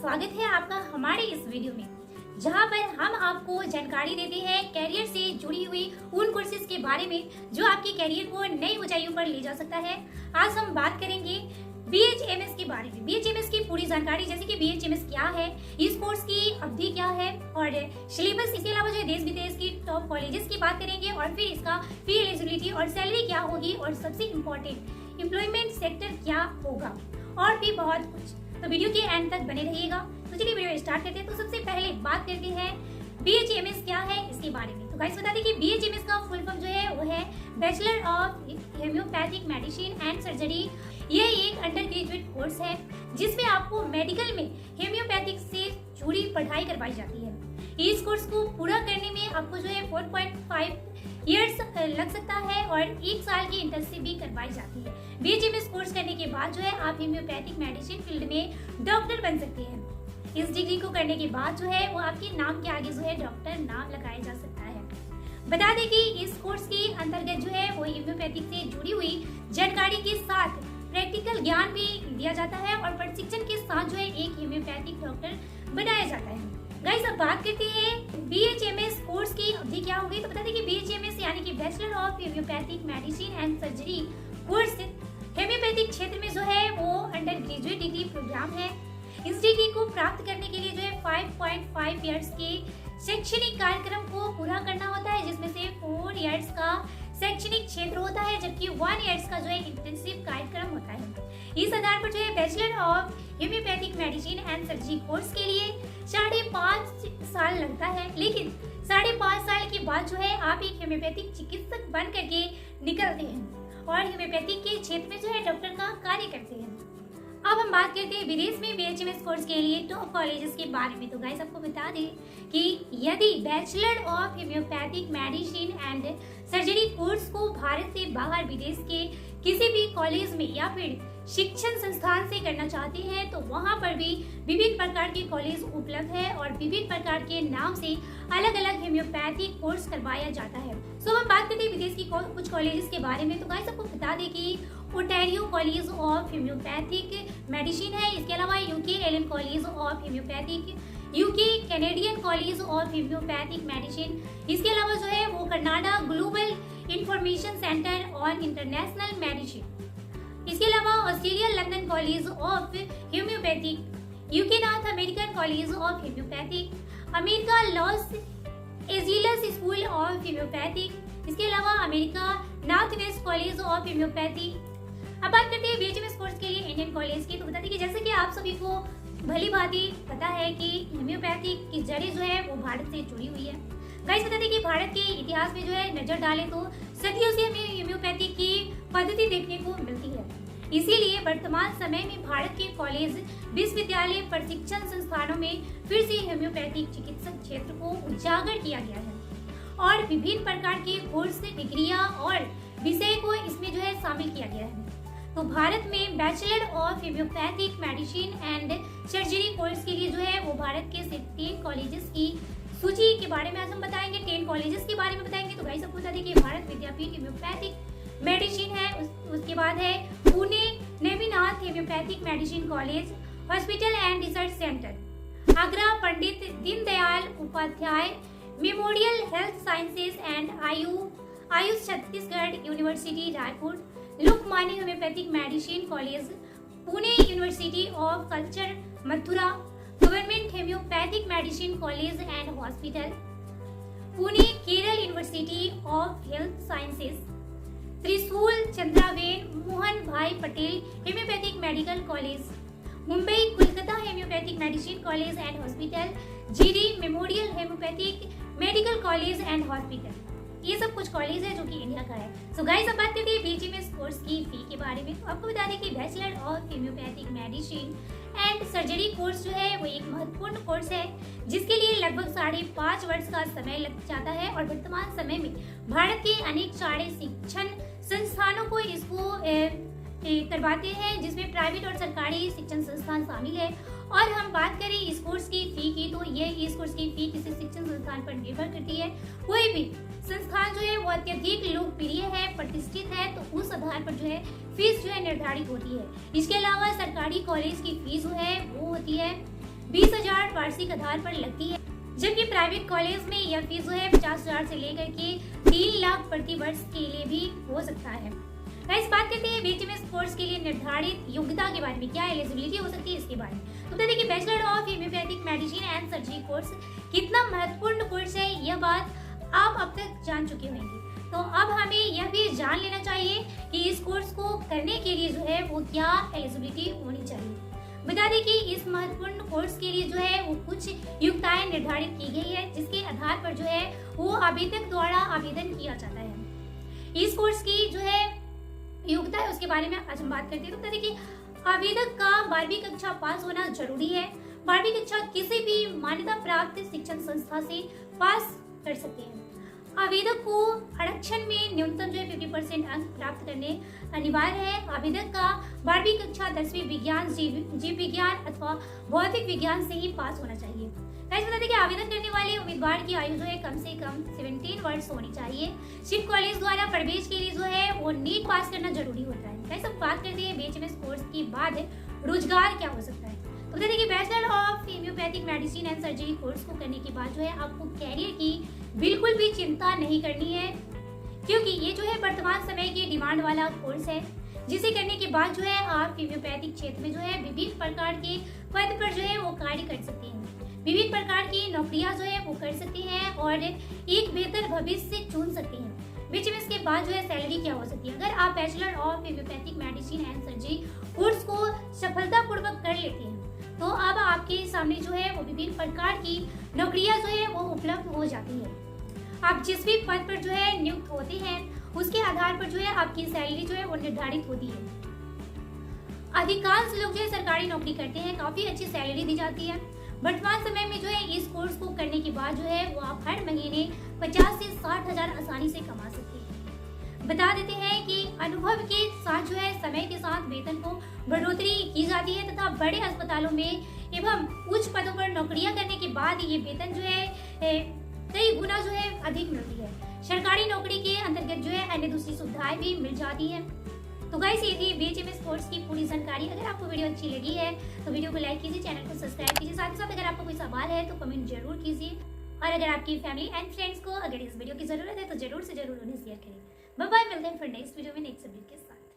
स्वागत है आपका हमारे इस वीडियो में, जहां पर हम आपको जानकारी देते हैं कैरियर से जुड़ी हुई उन कोर्सेज के बारे में जो आपके कैरियर को नई ऊंचाइयों पर ले जा सकता है। आज हम बात करेंगे BHMS के बारे में। BHMS की पूरी जानकारी, जैसे कि BHMS क्या है, इस कोर्स की अवधि क्या है और सिलेबस, इसके अलावा जो देश विदेश की टॉप कॉलेजेस की बात करेंगे और फिर इसका फी एलिजिबिलिटी और सैलरी क्या होगी और सबसे इम्पोर्टेंट एम्प्लॉयमेंट सेक्टर क्या होगा और भी बहुत कुछ। तो वीडियो के एंड तक बने रहिएगा। तो चलिए वीडियो स्टार्ट करते हैं। तो सबसे पहले बात करते हैं BHMS क्या है इसके बारे में। तो गाइस बता दें कि BHMS का फुल फॉर्म जो है वो है bachelor of homeopathic medicine and surgery. यह एक अंडर ग्रेजुएट कोर्स है जिसमें आपको मेडिकल में होम्योपैथिक से जुड़ी पढ़ाई करवाई जाती है। इस कोर्स को पूरा करने में आपको जो है 4.5 इयर्स लग सकता है और 1 साल की इंटर्नशिप भी करवाई जाती है। BHMS कोर्स करने के बाद जो है आप होम्योपैथिक मेडिसिन फील्ड में डॉक्टर बन सकते हैं। इस डिग्री को करने के बाद जो है वो आपके नाम के आगे जो है डॉक्टर नाम लगाया जा सकता है। बता दें कि इस कोर्स के अंतर्गत जो है वो होम्योपैथिक से जुड़ी हुई जानकारी के साथ प्रैक्टिकल ज्ञान भी दिया जाता है और प्रशिक्षण के साथ जो है एक होम्योपैथिक डॉक्टर बनाया जाता है। गाइस अब बात करते हैं BHMS कोर्स की अवधि क्या होगी। तो बता दें कि BHMS यानी कि bachelor of homeopathic medicine and surgery course homeopathic क्षेत्र में जो है वो अंडर ग्रेजुएट डिग्री प्रोग्राम है। इस डिग्री को प्राप्त करने के लिए जो है 5.5 इयर्स के शैक्षणिक कार्यक्रम को पूरा करना होता है, जिसमें से 4 इयर्स का शैक्षणिक क्षेत्र होता है जबकि 1 इयर्स का जो है इंटेंसिव कार्यक्रम होता है। इस आधार पर जो है bachelor of homeopathic medicine and surgery course के लिए 5.5 साल लगता है, लेकिन 5.5 साल के बाद जो है आप एक होम्योपैथिक चिकित्सक बन करके निकलते हैं और होम्योपैथिक के क्षेत्र में जो है डॉक्टर का कार्य करते हैं। अब हम बात करते हैं विदेश में BHMS कोर्स के लिए टॉप कॉलेजेस के बारे में। तो गाइस आपको बता दें कि यदि bachelor of homeopathic medicine and surgery course को भारत से बाहर विदेश के किसी भी कॉलेज में या फिर शिक्षण संस्थान से करना चाहते हैं तो वहां पर भी विभिन्न प्रकार के कॉलेज उपलब्ध है और विभिन्न प्रकार के नाम से अलग अलग होम्योपैथिक कोर्स करवाया जाता है। सो हम बात करते हैं विदेश की कुछ कॉलेजेस के बारे में। तो गाइस आपको बता दें कि Ontario college of homeopathic medicine है। इसके अलावा UK Allen college of homeopathic, UK Canadian college of homeopathic medicine. इसके अलावा जो है वो Canada global information centre on international medicine. इसके अलावा Australia London college of homeopathic, UK North American college of homeopathic, America Los Angeles school of homeopathic. इसके अलावा America north west college of homeopathy. अब बात करते हैं BHMS कोर्स के लिए इंडियन कॉलेज की। तो बता दें कि जैसे कि आप सभी को भली भांति पता है कि होम्योपैथी की जड़ें जो है वो भारत से जुड़ी हुई है। गाइस बता दें कि भारत के इतिहास में जो है नजर डालें तो सदियों से हमें होम्योपैथी की पद्धति देखने को मिलती है। इसीलिए वर्तमान समय में भारत के कॉलेज, विश्वविद्यालय, प्रशिक्षण संस्थानों में फिर से होम्योपैथिक चिकित्सक क्षेत्र को उजागर किया गया है और विभिन्न प्रकार के कोर्स, डिग्रियां और विषय को इसमें जो है शामिल किया गया है। तो भारत में bachelor of homeopathic medicine and surgery course के लिए जो है वो भारत के 10 कॉलेजेस की सूची के बारे में आज हम बताएंगे। 10 कॉलेजेस के बारे में बताएंगे। तो गाइस सबको बता दें कि भारत विद्यापीठ होम्योपैथिक मेडिसिन है, उसके बाद है Pune Neminath homeopathic medicine college, hospital and research centre, Agra Pandit Deendayal Upadhyay memorial health sciences and AYUSH Chhattisgarh university Raipur, Lokmanya homeopathic medicine college, Pune university of culture Mathura, government homeopathic medicine college and hospital, Pune Kerala university of health sciences, Trishul Chandraben Mohan Bhai Patel homeopathic medical college, Mumbai Kolkata homeopathic medicine college and hospital, GD memorial homeopathic medical college and hospital. ये सब कुछ college है जो कि India का है। So guys अब बात करते हैं BHMS कोर्स की फी के बारे में। तो आपको बता दें कि bachelor of homeopathic medicine and surgery course जो है वो एक महत्वपूर्ण कोर्स है जिसके लिए लगभग 5.5 वर्ष का समय लग जाता है और वर्तमान समय में भारत के अनेक सारे शिक्षण संस्थानों को इसको करवाते हैं, जिसमें प्राइवेट और सरकारी शिक्षण संस्थान शामिल है। और हम बात करें इस कोर्स की फी की तो ये इस कोर्स की फी किसी शिक्षण संस्थान पर निर्भर करती है। कोई भी संस्थान जो है वो अत्यधिक लोकप्रिय है, प्रतिष्ठित है, तो उस आधार पर जो है फीस जो है निर्धारित होती है। इसके अलावा सरकारी कॉलेज की फीस जो है वो होती है 20 वार्षिक आधार पर लगती है, जबकि प्राइवेट कॉलेज में यह फीस जो है 50,000 से लेकर के 3 लाख प्रति वर्ष के लिए भी हो सकता है। गाइस, बात करते हैं बीएचएमएस कोर्स के लिए निर्धारित योग्यता के बारे में, क्या एलिजिबिलिटी हो सकती है इसके बारे में। तो बता दें कि bachelor of homeopathic medicine and surgery course कितना महत्वपूर्ण कोर्स है, यह बात आप अब तक जान चुके होंगे। तो अब हमें यह भी जान लेना चाहिए कि इस कोर्स को करने के लिए जो है वो क्या एलिजिबिलिटी होनी चाहिए। बता दें कि इस महत्वपूर्ण कोर्स के लिए जो है वो कुछ योग्यताएं निर्धारित की गई है, जिसके आधार पर जो है वो आवेदक द्वारा आवेदन किया जाता है। इस कोर्स की जो है योग्यता है उसके बारे में आज हम बात करते हैं। तो बता दें कि आवेदक का 12वीं कक्षा पास होना जरूरी है। 12वीं कक्षा किसी भी मान्यता प्राप्त शिक्षण संस्था से पास कर सकते हैं। आवेदक को आरक्षण में न्यूनतम जो है 50% अंक प्राप्त करने अनिवार्य है। आवेदक का 12वीं कक्षा 10वीं विज्ञान, जीव विज्ञान अथवा भौतिक विज्ञान से ही पास होना चाहिए। गाइस, बता दें कि आवेदन करने वाले उम्मीदवार की आयु जो है कम से कम 17 वर्ष होनी चाहिए। शिव कॉलेज द्वारा प्रवेश के लिए जो है वो नीट पास करना जरूरी होता है। गाइस, अब बात करते हैं बीएचएमएस कोर्स के बाद रोजगार क्या हो सकता है। तो बता दें कि bachelor of homeopathic medicine and surgery course को करने के बाद जो है आपको कैरियर की बिल्कुल भी चिंता नहीं करनी है, क्योंकि ये जो है वर्तमान समय की डिमांड वाला कोर्स है, जिसे करने के बाद जो है आप होम्योपैथिक क्षेत्र में जो है विभिन्न प्रकार के पद पर जो है वो कार्य कर सकते हैं, विभिन्न प्रकार की नौकरियां जो है वो कर सकते हैं और एक बेहतर भविष्य चुन सकते हैं। बीएचएमएस के बाद जो है सैलरी क्या हो सकती है। अगर आप bachelor of homeopathic medicine and surgery course को सफलतापूर्वक कर लेते हैं तो अब आपके सामने जो है वो विभिन्न प्रकार की नौकरियां जो है वो उपलब्ध हो जाती है। आप जिस भी पद पर जो है नियुक्त होते हैं उसके आधार पर जो है आपकी सैलरी जो है वो निर्धारित होती है। अधिकांश लोग जो है सरकारी नौकरी करते हैं, काफी अच्छी सैलरी दी जाती है। वर्तमान समय में जो है इस कोर्स को करने के बाद जो है वो आप हर महीने 50 से 60,000 आसानी से कमा सकते हैं। बता देते हैं कि अनुभव के साथ जो है समय के साथ वेतन को बढ़ोतरी की जाती है तथा बड़े अस्पतालों में एवं उच्च पदों पर नौकरियां करने के बाद ये वेतन जो है कई गुना जो है अधिक मिलती है। सरकारी नौकरी के अंतर्गत जो है अन्य दूसरी सुविधाएं भी मिल जाती है। तो गाइस, ये थी बीएचएमएस कोर्स की पूरी जानकारी। अगर आपको वीडियो अच्छी लगी है तो वीडियो को लाइक कीजिए, चैनल को सब्सक्राइब कीजिए। साथ ही साथ अगर आपको कोई सवाल है तो कमेंट जरूर कीजिए और अगर आपकी फैमिली एंड फ्रेंड्स को अगर इस वीडियो की जरूरत है तो जरूर से जरूर उन्हें शेयर करें। बाय बाय, मिलते हैं फिर नेक्स्ट वीडियो में नेक्स्ट सब्जेक्ट के साथ।